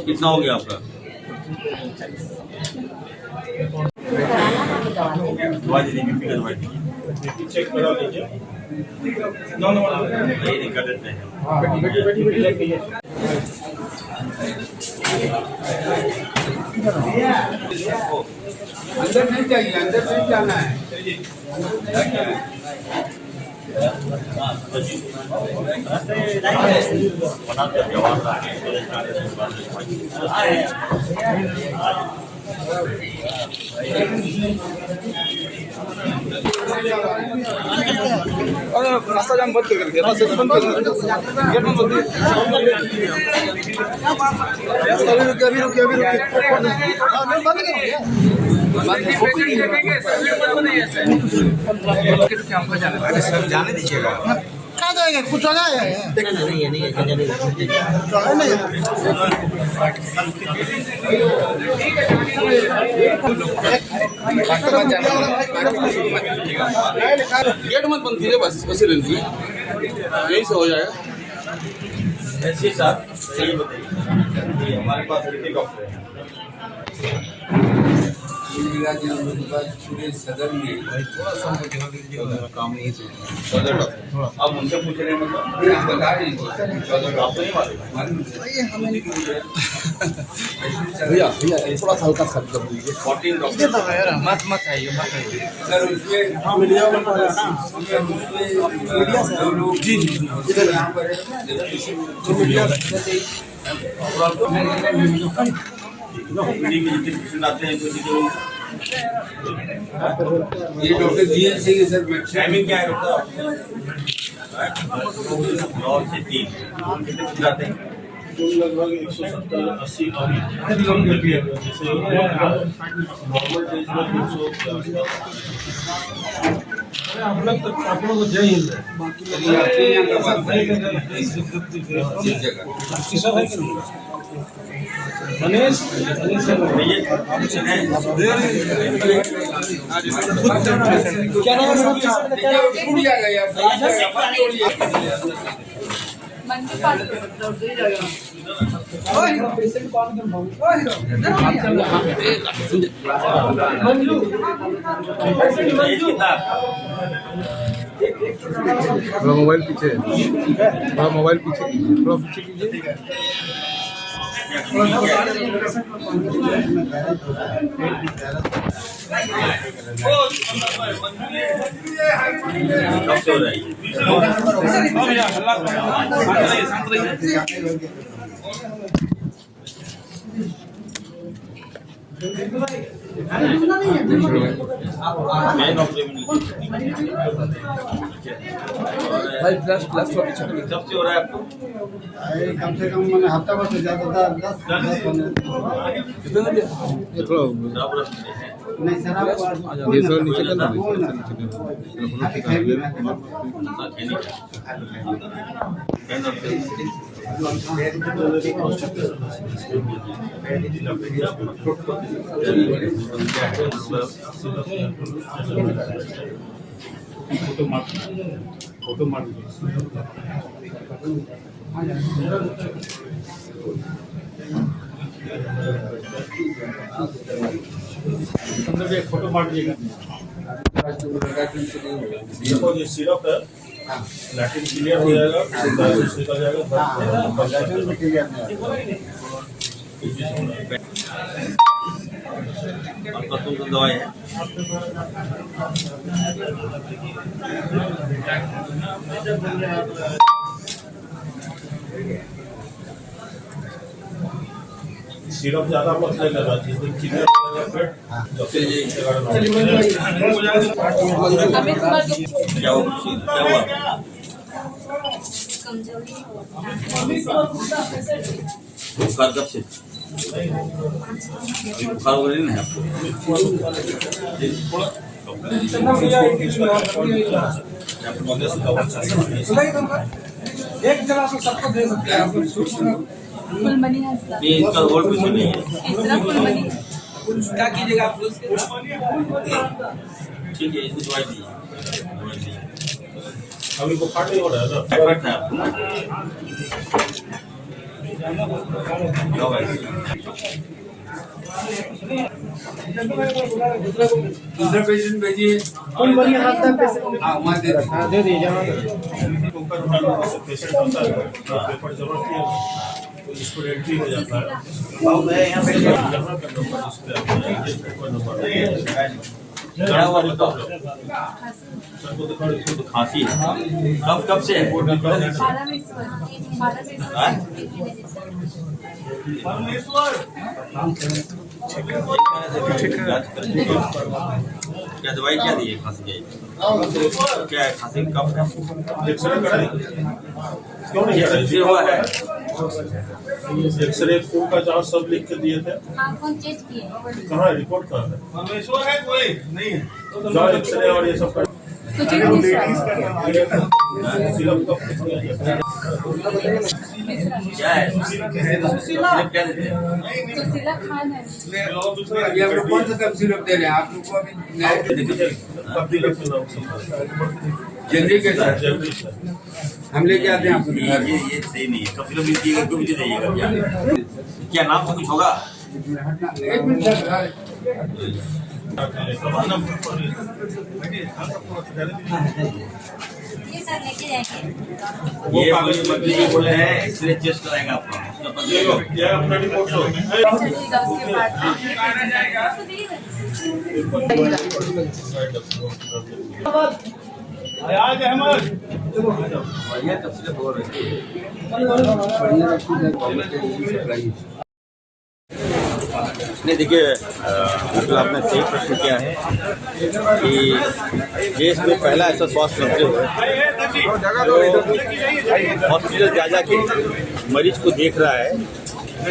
कितना हो गया आपका? दवा दीजिए, बीपी का दवा दीजिए, चेक करा लीजिए। ये नहीं कर देते हैं। अंदर नहीं चाहिए, अंदर नहीं जाना है। रास्ता जाम बंद कर दिया, रास्ता बंद कर दिया, गेट बंद कर दिया। अभी रुकिए बंद कर दिया। अरे सर जाने दीजिएगा। कहाँ जाएगा? कुछ जगह है गेट मत बंद कीजिए, बस वैसे लीजिए, यही से हो जाएगा। ऐसे साहब सही बताइए, हमारे पास कितने डॉक्टर हैं? सदर में काम नहीं सदर डॉक्टर आप उनसे पूछ रहे हैं, मतलब बता रहे हैं आपको नहीं मालूम? भैया थोड़ा सा हल्का सा कर दीजिए। 14 डॉक्टर मत आइए सर। उसमें जी इधर यहाँ पर सुनाते हैं कुछ जो ये doctor GN Singh sir. Timing क्या है डॉक्टर? 9 से 3 कितने सुनाते हैं? लगभग 170-80 नॉर्मल डेज में 200। आप लोग को जय हिंद मनीष क्या नाम है? मोबाइल पीछे, थोड़ा मोबाइल पीछे कीजिए, थोड़ा पीछे कीजिए। भाई प्लस प्लस थोड़ा पीछे करिए। कब से हो रहा है आपको? कम से कम मैंने हफ्ता भर से ज़्यादा 10 कितना दिया? ये थोड़ा नहीं शराब ये थोड़ा नीचे करना, फोटो मार अंदर एक फोटो मार दीजिएगा। ये सिरप है, लैट्रिन क्लियर हो जाएगा, निकल जाएगा। आपका तो दवाई है। सिरप ज्यादा मत ले लेना, जिस दिन क्लियर हो जाएगा क्या हुआ? बुखार कब से? बुखार वगैरह नहीं है आपको? एक जगह से सबको दे सकते हैं। फुलमनी नहीं, इसका और कुछ नहीं है। तीसरा फुलमनी क्या कीजिएगा आप? ठीक है, इसको दवाई दीजिए। अभी बुखार नहीं हो रहा है ना? टाइफाइड था जाओ भाई। दूसरा पेशेंट भेजिए। फुल बनी हाथ तक पेशेंट हाँ वहाँ दे दीजिए। दे दीजिए जमा पेशेंट होता है पेपर जरूरत नहीं है तो इसको एंट्री हो जाता है यहाँ पे नंबर क्या हुआ बताओ? तो खांसी है। कब से है? क्या दवाई क्या दी है खांसी की? क्या है खांसी कब है? एक्सरे कराए क्यों नहीं कराए? ये हुआ है एक्सरे खून का जांच सब लिख के दिए थे। कहाँ है रिपोर्ट कहाँ है? जांच एक्सरे और ये सब सिरप कब क्या है? सिर्फ क्या देते हैं? ये हम लोग कौन सा कब सिरप दे रहे हैं आप लोग को अभी नया तब्दीली के नाम से जल्दी के सर जल्दी से हम लेके आते हैं आपको घर। ये सही नहीं है। कब फिल्म दीजिएगा क्यों मुझे दीजिएगा क्या? क्या नाम तो कुछ होगा? एक मिनट सर ये मंत्री जी बोल रहे हैं एक्सरे चेस्ट कराएगा आपका। ये लो ये अपना रिपोर्ट लो आज अहमद बढ़िया तफसील हो रही है। नहीं देखिए मतलब आपने सही प्रश्न किया है कि देश में पहला ऐसा स्वास्थ्य मंत्री हुआ जो हॉस्पिटल जा के मरीज को देख रहा है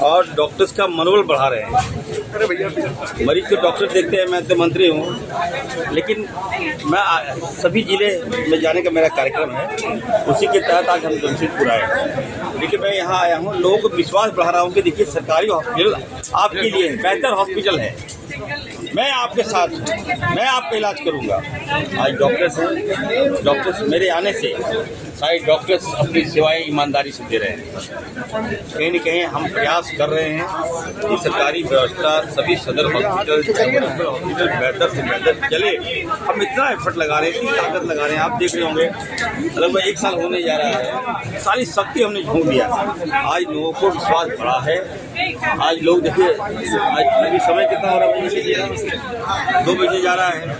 और डॉक्टर्स का मनोबल बढ़ा रहे हैं। मरीज को डॉक्टर देखते हैं, मैं तो मंत्री हूँ, लेकिन मैं सभी जिले में जाने का मेरा कार्यक्रम है। उसी के तहत आज हम जमशेदपुर आए। देखिए मैं यहाँ आया हूँ, लोगों को विश्वास बढ़ा रहा हूँ कि देखिए सरकारी हॉस्पिटल आपके लिए बेहतर हॉस्पिटल है। मैं आपके साथ हूँ, मैं आपका इलाज करूँगा। आज डॉक्टर्स हैं, डॉक्टर्स मेरे आने से सारे डॉक्टर्स अपनी सेवाएं ईमानदारी से दे रहे हैं। कहीं न कहीं हम प्रयास कर रहे हैं कि सरकारी व्यवस्था सभी सदर हॉस्पिटल हॉस्पिटल बेहतर से बेहतर चले। हम इतना एफर्ट लगा रहे हैं, इतनी ताकत लगा रहे हैं। आप देख रहे होंगे लगभग 1 साल होने जा रहा है, सारी शक्ति हमने झोंक दिया। आज लोगों को विश्वास बढ़ा है। आज लोग देखिए आज अभी समय कितना हो रहा है, 2 बजे जा रहा है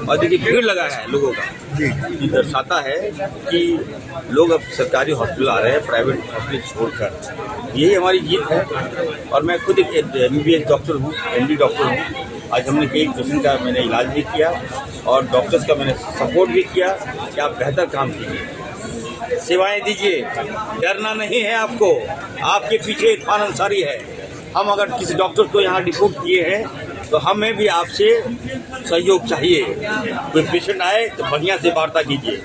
और देखिए भीड़ लगा है लोगों का। ये दर्शाता है कि लोग अब सरकारी हॉस्पिटल आ रहे हैं प्राइवेट हॉस्पिटल छोड़कर। यही हमारी जीत है। और मैं खुद एक MBBS डॉक्टर हूँ, MD डॉक्टर हूँ। आज हमने कई पेशेंट का मैंने इलाज भी किया और डॉक्टर्स का मैंने सपोर्ट भी किया कि आप बेहतर काम कीजिए, सेवाएं दीजिए, डरना नहीं है आपको। आपके पीछे इरफान अंसारी है। हम अगर किसी डॉक्टर को यहाँ रिपोर्ट किए हैं तो हमें भी आपसे सहयोग चाहिए। कोई पेशेंट आए तो बढ़िया से वार्ता कीजिए,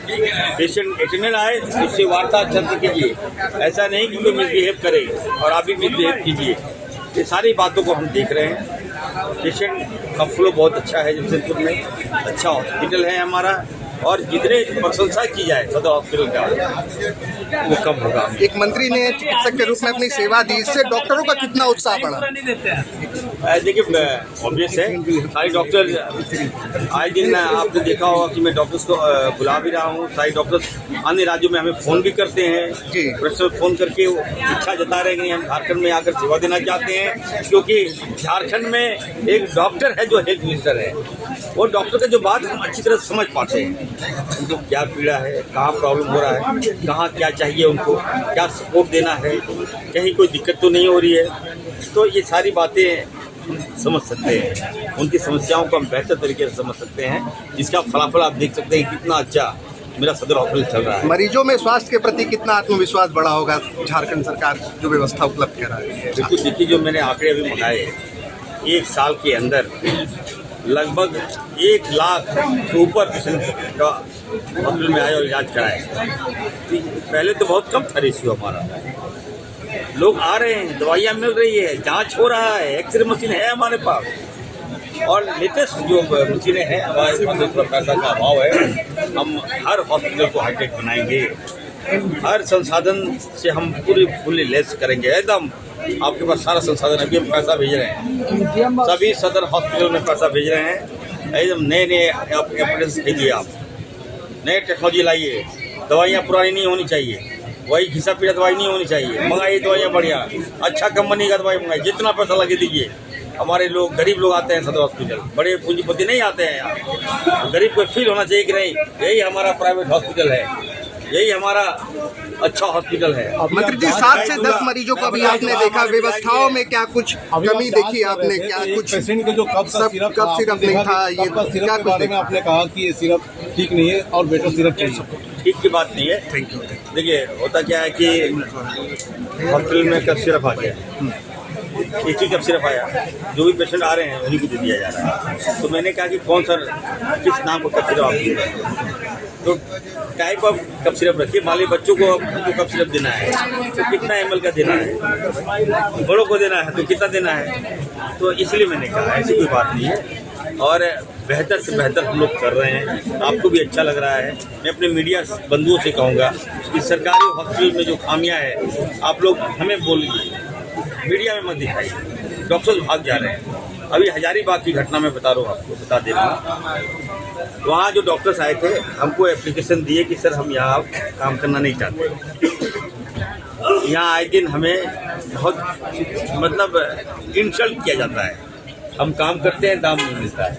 पेशेंट अटेंडेंट आए तो उससे वार्ता अच्छे से कीजिए। ऐसा नहीं कि कोई मिसबिहेव करे और आप भी मिसबिहेव कीजिए। ये सारी बातों को हम देख रहे हैं। पेशेंट का फ्लो बहुत अच्छा है जमशेदपुर में, अच्छा हॉस्पिटल है हमारा, और जितने प्रशंसा की जाए सदर हॉस्पिटल का वो कम होगा। एक मंत्री ने चिकित्सक के रूप में अपनी सेवा दी, इससे डॉक्टरों का कितना उत्साह बढ़ा? देखिए ऑब्वियस है, सारे डॉक्टर आए दिन आपने देखा होगा कि मैं डॉक्टर्स को बुला भी रहा हूँ। सारे डॉक्टर्स अन्य राज्यों में हमें फ़ोन भी करते हैं, पर्सनल फ़ोन करके इच्छा जता रहे हैं कि हम झारखंड में आकर सेवा देना चाहते हैं। क्योंकि झारखंड में एक डॉक्टर है जो हेल्थ मिनिस्टर है, वो डॉक्टर का जो बात हम अच्छी तरह समझ पाते हैं। उनको क्या पीड़ा है, कहाँ प्रॉब्लम हो रहा है, कहाँ क्या चाहिए, उनको क्या सपोर्ट देना है, कहीं कोई दिक्कत तो नहीं हो रही है। तो ये सारी बातें हम समझ सकते हैं, उनकी समस्याओं को हम बेहतर तरीके से समझ सकते हैं, जिसका फलाफल आप देख सकते हैं कितना अच्छा मेरा सदर हॉस्पिटल चल रहा है। मरीजों में स्वास्थ्य के प्रति कितना आत्मविश्वास बढ़ा होगा झारखंड सरकार जो व्यवस्था उपलब्ध करा रही है? बिल्कुल, देखिए जो मैंने आंकड़े अभी मंगाए, 1 साल के अंदर लगभग 1 लाख से ऊपर पेशेंट का हॉस्पिटल में आए और इलाज कराए। पहले तो बहुत कम था रेशियो हमारा। लोग आ रहे हैं, दवाइयाँ मिल रही है, जांच हो रहा है, एक्सरे मशीन है हमारे पास। और लेटेस्ट जो मशीनें हैं, हमारे पास पैसा का अभाव है, हम हर हॉस्पिटल को हाईटेक बनाएंगे, हर संसाधन से हम पूरी फुल्ली लेस करेंगे एकदम। आपके पास सारा संसाधन, अभी हम पैसा भेज रहे हैं, सभी सदर हॉस्पिटल में पैसा भेज रहे हैं, एकदम नए नए एप्लीकेशन खरीदिए, आप नए टेक्नोलॉजी लाइए, दवाइयाँ पुरानी नहीं होनी चाहिए, वही घिसा पीटा दवाई नहीं होनी चाहिए, मंगाइए दवाइयाँ बढ़िया, अच्छा कंपनी का दवाई मंगाइए, जितना पैसा लगे दीजिए। हमारे लोग गरीब लोग आते हैं सदर हॉस्पिटल, बड़े पूंजीपति नहीं आते हैं यहाँ। गरीब को फील होना चाहिए कि नहीं, यही हमारा प्राइवेट हॉस्पिटल है, यही हमारा अच्छा हॉस्पिटल है। मंत्री जी, 7 से 10 मरीजों को अभी आपने देखा, व्यवस्थाओं में क्या कुछ कमी देखी आपने? क्या कुछ पेशेंट के जो कब सिरप नहीं था, ये क्या कुछ बारे में आपने कहा कि ये सिरप ठीक नहीं है और बेटर सिरप चाहिए? ठीक की बात नहीं है। Thank you. देखिए, होता क्या है कि हॉस्पिटल में कब सिरप आ गया, एक ही कप सिरप आया, जो भी पेशेंट आ रहे हैं उन्हीं को दे दिया जा रहा है। तो मैंने कहा कि कौन सा किस नाम का कप सिरप आप दे रहे हैं, तो टाइप ऑफ कप सिरप रखिए। मान लीजिए बच्चों को हमको कप सिरप देना है तो कितना ml का देना है, बड़ों को देना है तो कितना देना है, तो इसलिए मैंने कहा ऐसी कोई बात नहीं है। और बेहतर से बेहतर हम लोग कर रहे हैं, आपको भी अच्छा लग रहा है। मैं अपने मीडिया बंधुओं से कहूँगा कि सरकारी हॉस्पिटल में जो खामियाँ है आप लोग हमें बोलिए, मीडिया में मत दिखाइए। डॉक्टर्स भाग जा रहे हैं। अभी हजारीबाग की घटना मैं बता रहा हूँ, आपको बता दे रहा हूँ। वहाँ जो डॉक्टर्स आए थे, हमको एप्लीकेशन दिए कि सर हम यहाँ काम करना नहीं चाहते। यहाँ आए दिन हमें बहुत मतलब इंसल्ट किया जाता है, हम काम करते हैं दाम नहीं मिलता है,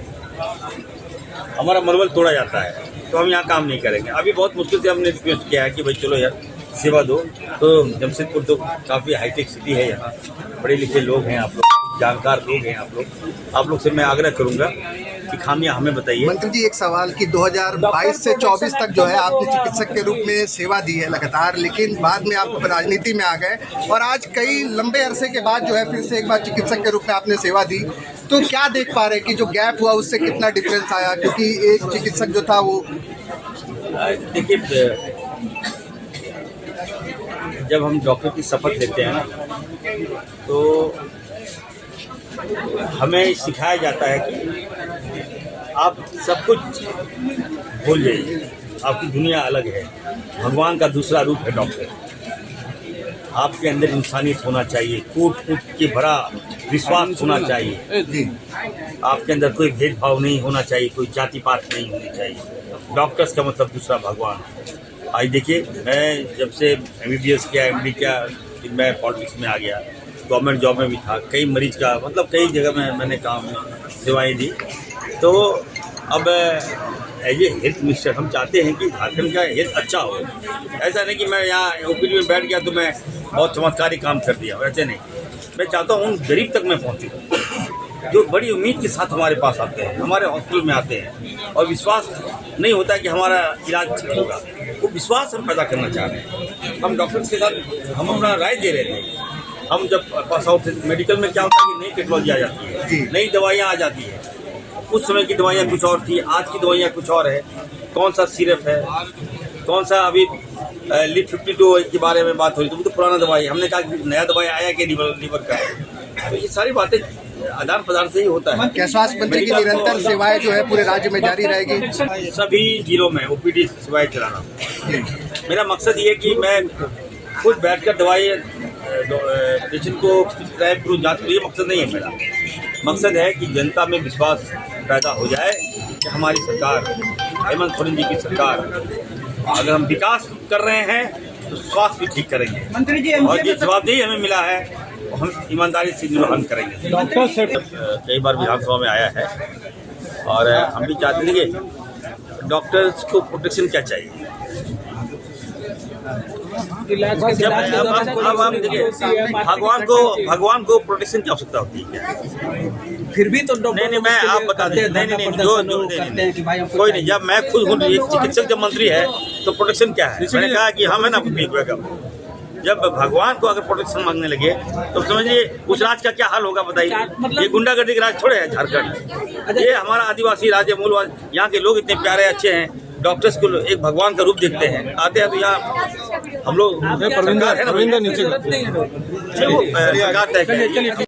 हमारा मनोबल तोड़ा जाता है, तो हम यहाँ काम नहीं करेंगे। अभी बहुत मुश्किल से हमने रिक्वेस्ट किया है कि भाई चलो यार सेवा दो। तो जमशेदपुर तो काफ़ी हाईटेक सिटी है, यहाँ पढ़े लिखे लोग हैं, आप लोग जानकार लोग हैं, आप लोग से मैं आग्रह करूँगा कि खामियां हमें बताइए। मंत्री जी, एक सवाल कि 2022 से 24 तक जो है आपने चिकित्सक के रूप में सेवा दी है लगातार, लेकिन बाद में आप राजनीति में आ गए और आज कई लंबे अरसे के बाद जो है फिर से एक बार चिकित्सक के रूप में आपने सेवा दी। तो क्या देख पा रहे हैं कि जो गैप हुआ उससे कितना डिफरेंस आया? क्योंकि एक चिकित्सक जो था वो, देखिए, जब हम डॉक्टर की शपथ लेते हैं ना तो हमें सिखाया जाता है कि आप सब कुछ भूल जाइए, आपकी दुनिया अलग है, भगवान का दूसरा रूप है डॉक्टर। आपके अंदर इंसानियत होना चाहिए, कूट के भरा विश्वास होना चाहिए, आपके अंदर कोई भेदभाव नहीं होना चाहिए, कोई जाति पात नहीं होनी चाहिए। डॉक्टर्स का मतलब दूसरा भगवान। आज देखिए, मैं जब से MBBS किया, MD किया, फिर मैं पॉलिटिक्स में आ गया, गवर्नमेंट जॉब में भी था, कई मरीज का मतलब कई जगह में मैंने काम सेवाएं दी। तो अब एज ए हेल्थ मिनिस्टर हम चाहते हैं कि झारखंड का हेल्थ अच्छा हो। ऐसा नहीं कि मैं यहाँ OPD में बैठ गया तो मैं बहुत चमत्कारी काम कर दिया, वैसे नहीं। मैं चाहता हूँ उन गरीब तक मैं पहुँचूँ जो बड़ी उम्मीद के साथ हमारे पास आते हैं, हमारे हॉस्पिटल में आते हैं, और विश्वास नहीं होता कि हमारा इलाज ठीक होगा, वो विश्वास हम पैदा करना चाह रहे हैं। हम डॉक्टर्स के साथ हम अपना राय दे रहे थे। हम जब पास आउट थे मेडिकल में क्या होता है कि नई टेक्नोलॉजी आ जाती है, नई दवाइयाँ आ जाती है। उस समय की दवाइयाँ कुछ और थी, आज की दवाइयाँ कुछ और है। कौन सा सिरप है, कौन सा अभी लिट 52 के बारे में बात हो रही, तो पुराना दवाई, हमने कहा कि नया दवाई आया कि लीवर का। तो ये सारी बातें आदान प्रदान से ही होता है। क्या स्वास्थ्य मंत्री की निरंतर सेवाएं जो है पूरे राज्य में जारी रहेगी? सभी जिलों में OPD सेवाएं चलाना मेरा मकसद ये कि मैं खुद बैठकर दवाई पेशेंट को प्रिस्क्राइब करूँ, जाँच करूँ, ये मकसद नहीं है मेरा। मकसद है कि जनता में विश्वास पैदा हो जाए कि हमारी सरकार, हेमंत सोरेन जी की सरकार, अगर हम विकास कर रहे हैं तो स्वास्थ्य भी ठीक करेंगे, और ये जवाबदेही हमें मिला है हम ईमानदारी से निर्वहन करेंगे। डॉक्टर से कई बार विधानसभा में आया है और हम भी चाहते हैं कि डॉक्टर्स को प्रोटेक्शन क्या चाहिए। जब अब हम देखिए, भगवान को प्रोटेक्शन की आवश्यकता होती है, फिर भी तो नहीं, मैं आप बता दें, नहीं, जो कोई नहीं। जब मैं खुद हूँ एक चिकित्सक, जब मंत्री है तो प्रोटेक्शन क्या है, मैंने कहा कि हम है ना, जब भगवान को अगर प्रोटेक्शन मांगने लगे तो समझिए उस राज का क्या हाल होगा, बताइए। ये गुंडागर्दी का राज थोड़े है झारखंड, ये हमारा आदिवासी राज्य, मूलवासी, यहाँ के लोग इतने प्यारे अच्छे हैं, डॉक्टर्स को एक भगवान का रूप देखते हैं, आते हैं तो यहाँ हम लोग सरकार है ना, नीचे सरकार तय